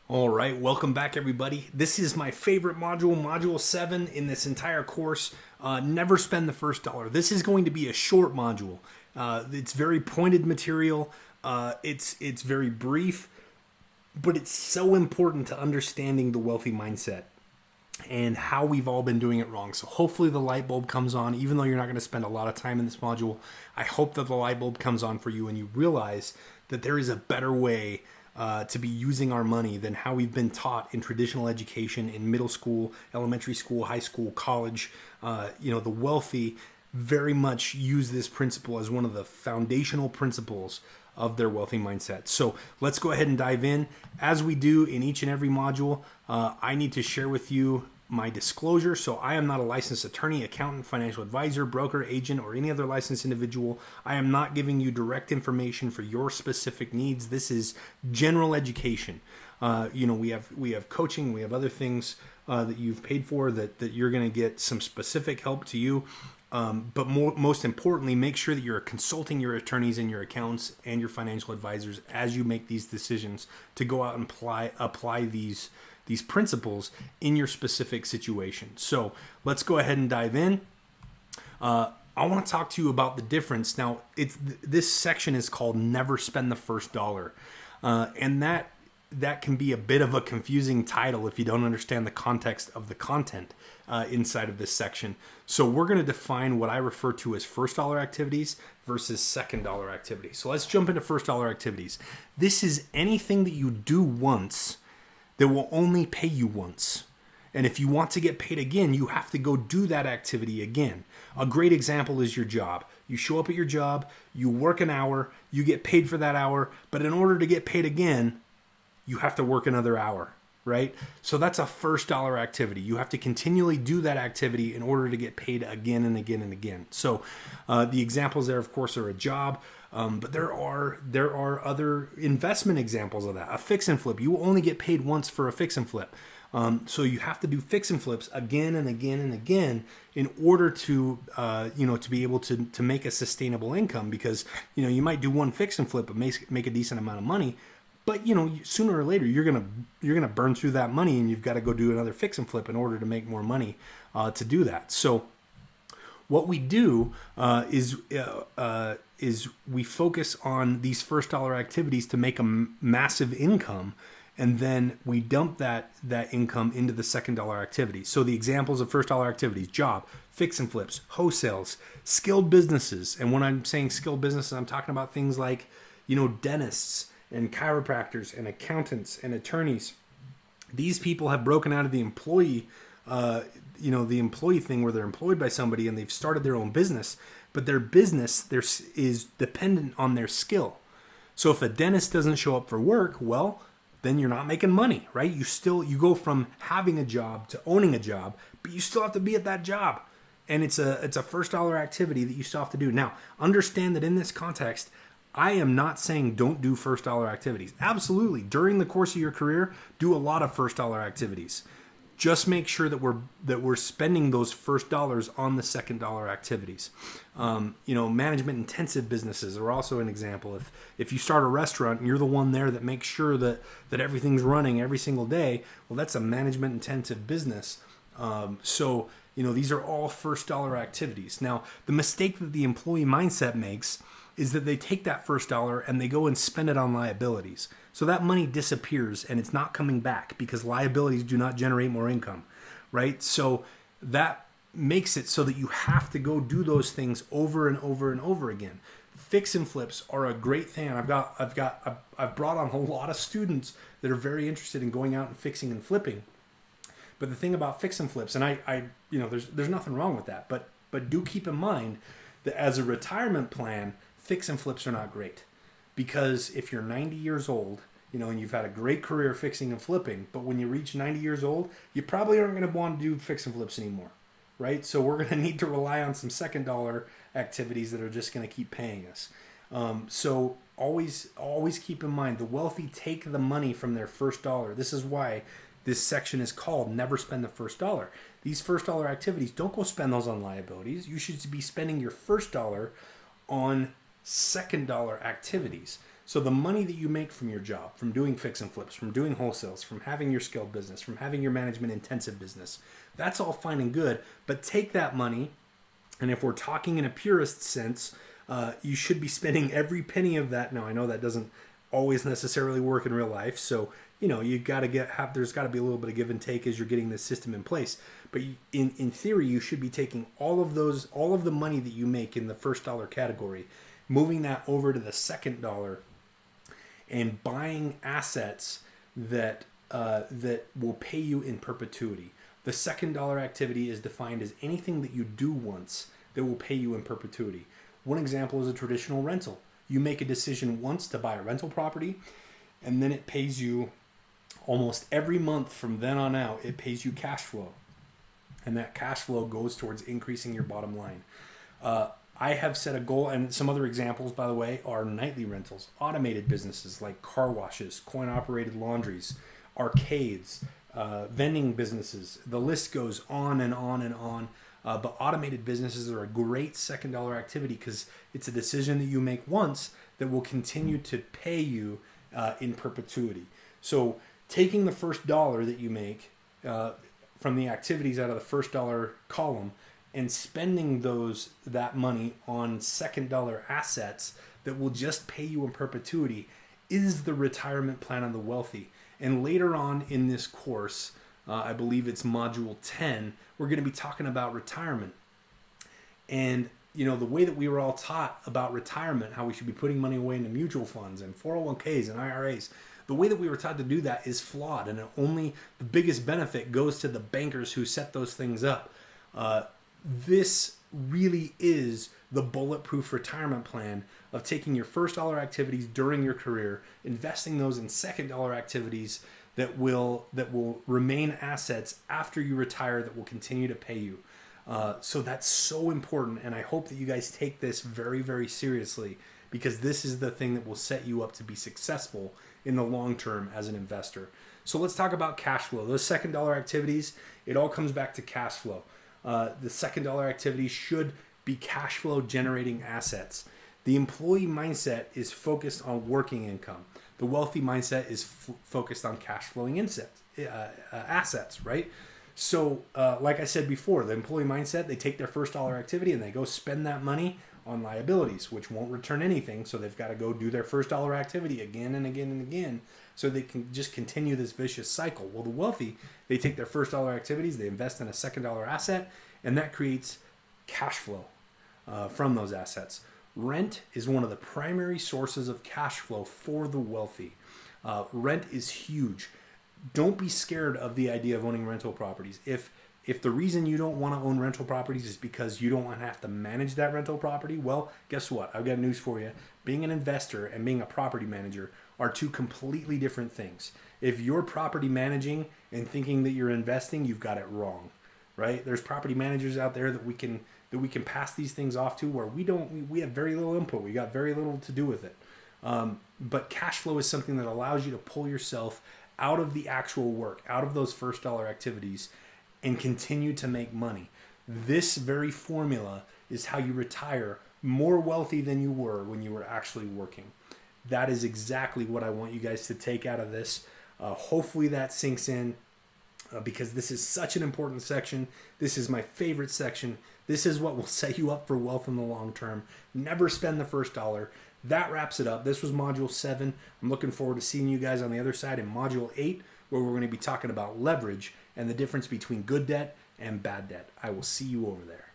All right, welcome back, everybody. This is my favorite module, Module 7 in this entire course. Never spend the first dollar. This is going to be a short module. It's very pointed material. It's very brief, but it's so important to understanding the wealthy mindset and how we've all been doing it wrong. So hopefully the light bulb comes on, even though you're not going to spend a lot of time in this module. I hope that the light bulb comes on for you and you realize that there is a better way to be using our money than how we've been taught in traditional education, in middle school, elementary school, high school, college. The wealthy very much use this principle as one of the foundational principles of their wealthy mindset. So let's go ahead and dive in. As we do in each and every module, I need to share with you my disclosure. So I am not a licensed attorney, accountant, financial advisor, broker, agent, or any other licensed individual. I am not giving you direct information for your specific needs. This is general education. We have coaching, we have other things that you've paid for that you're going to get some specific help to you. But most importantly, make sure that you're consulting your attorneys and your accountants and your financial advisors as you make these decisions to go out and apply these principles in your specific situation. So let's go ahead and dive in. I want to talk to you about the difference. Now, this section is called Never Spend the First Dollar. And that can be a bit of a confusing title if you don't understand the context of the content inside of this section. So we're going to define what I refer to as first dollar activities versus second dollar activities. So let's jump into first dollar activities. This is anything that you do once that will only pay you once. And if you want to get paid again, you have to go do that activity again. A great example is your job. You show up at your job, you work an hour, you get paid for that hour, but in order to get paid again, you have to work another hour, right? So that's a first dollar activity. You have to continually do that activity in order to get paid again and again and again. So the examples there, of course, are a job, but there are other investment examples of that. A fix and flip. You will only get paid once for a fix and flip. So you have to do fix and flips again and again and again in order to be able to make a sustainable income, because you might do one fix and flip but make a decent amount of money. But sooner or later you're gonna burn through that money, and you've got to go do another fix and flip in order to make more money to do that. So what we do is we focus on these first dollar activities to make a massive income, and then we dump that income into the second dollar activities. So the examples of first dollar activities: job, fix and flips, wholesales, skilled businesses. And when I'm saying skilled businesses, I'm talking about things like dentists and chiropractors and accountants and attorneys. These people have broken out of the employee thing where they're employed by somebody and they've started their own business, but their business is dependent on their skill. So if a dentist doesn't show up for work, well, then you're not making money, right? You go from having a job to owning a job, but you still have to be at that job. And it's a first dollar activity that you still have to do. Now, understand that in this context, I am not saying don't do first dollar activities. Absolutely. During the course of your career, do a lot of first dollar activities. Just make sure that we're spending those first dollars on the second dollar activities. Management intensive businesses are also an example. If you start a restaurant and you're the one there that makes sure that everything's running every single day, well, that's a management intensive business. These are all first dollar activities. Now, the mistake that the employee mindset makes is that they take that first dollar and they go and spend it on liabilities. So that money disappears and it's not coming back because liabilities do not generate more income, right? So that makes it so that you have to go do those things over and over and over again. Fix and flips are a great thing. I've brought on a lot of students that are very interested in going out and fixing and flipping. But the thing about fix and flips, and there's nothing wrong with that, but do keep in mind that as a retirement plan, fix and flips are not great, because if you're 90 years old, and you've had a great career fixing and flipping, but when you reach 90 years old, you probably aren't going to want to do fix and flips anymore, right? So we're going to need to rely on some second dollar activities that are just going to keep paying us. So always keep in mind, the wealthy take the money from their first dollar. This is why this section is called Never Spend the First Dollar. These first dollar activities, don't go spend those on liabilities. You should be spending your first dollar on second dollar activities. So the money that you make from your job, from doing fix and flips, from doing wholesales, from having your scaled business, from having your management intensive business, that's all fine and good. But take that money, and if we're talking in a purist sense, you should be spending every penny of that. Now, I know that doesn't always necessarily work in real life, so you got to there's got to be a little bit of give and take as you're getting this system in place. But in theory, you should be taking all of the money that you make in the first dollar category, moving that over to the second dollar, and buying assets that will pay you in perpetuity. The second dollar activity is defined as anything that you do once that will pay you in perpetuity. One example is a traditional rental. You make a decision once to buy a rental property, and then it pays you almost every month from then on out. It pays you cash flow, and that cash flow goes towards increasing your bottom line. I have set a goal, and some other examples, by the way, are nightly rentals, automated businesses like car washes, coin-operated laundries, arcades, vending businesses. The list goes on and on and on. But automated businesses are a great second dollar activity because it's a decision that you make once that will continue to pay you in perpetuity. So taking the first dollar that you make from the activities out of the first dollar column and spending that money on second dollar assets that will just pay you in perpetuity is the retirement plan of the wealthy. And later on in this course, I believe it's module 10, we're going to be talking about retirement. And the way that we were all taught about retirement, how we should be putting money away into mutual funds and 401ks and IRAs, the way that we were taught to do that is flawed, and only the biggest benefit goes to the bankers who set those things up. This really is the bulletproof retirement plan of taking your first dollar activities during your career, investing those in second dollar activities that will remain assets after you retire, that will continue to pay you. So that's so important, and I hope that you guys take this very, very seriously, because this is the thing that will set you up to be successful in the long term as an investor. So let's talk about cash flow. Those second dollar activities, it all comes back to cash flow. The second dollar activities should be cash flow generating assets. The employee mindset is focused on working income. The wealthy mindset is focused on cash flowing assets, right? So like I said before, the employee mindset, they take their first dollar activity and they go spend that money on liabilities, which won't return anything. So they've got to go do their first dollar activity again and again and again, so they can just continue this vicious cycle. Well, the wealthy, they take their first dollar activities, they invest in a second dollar asset, and that creates cash flow from those assets. Rent is one of the primary sources of cash flow for the wealthy. Rent is huge. Don't be scared of the idea of owning rental properties. If the reason you don't want to own rental properties is because you don't want to have to manage that rental property, well, guess what? I've got news for you. Being an investor and being a property manager are two completely different things. If you're property managing and thinking that you're investing, you've got it wrong, right? There's property managers out there that we can pass these things off to, where we have very little input. We got very little to do with it. But cash flow is something that allows you to pull yourself out of the actual work, out of those first dollar activities, and continue to make money. This very formula is how you retire more wealthy than you were when you were actually working. That is exactly what I want you guys to take out of this. Hopefully that sinks in, because this is such an important section. This is my favorite section. This is what will set you up for wealth in the long term. Never spend the first dollar. That wraps it up. This was Module 7. I'm looking forward to seeing you guys on the other side in Module 8, where we're going to be talking about leverage and the difference between good debt and bad debt. I will see you over there.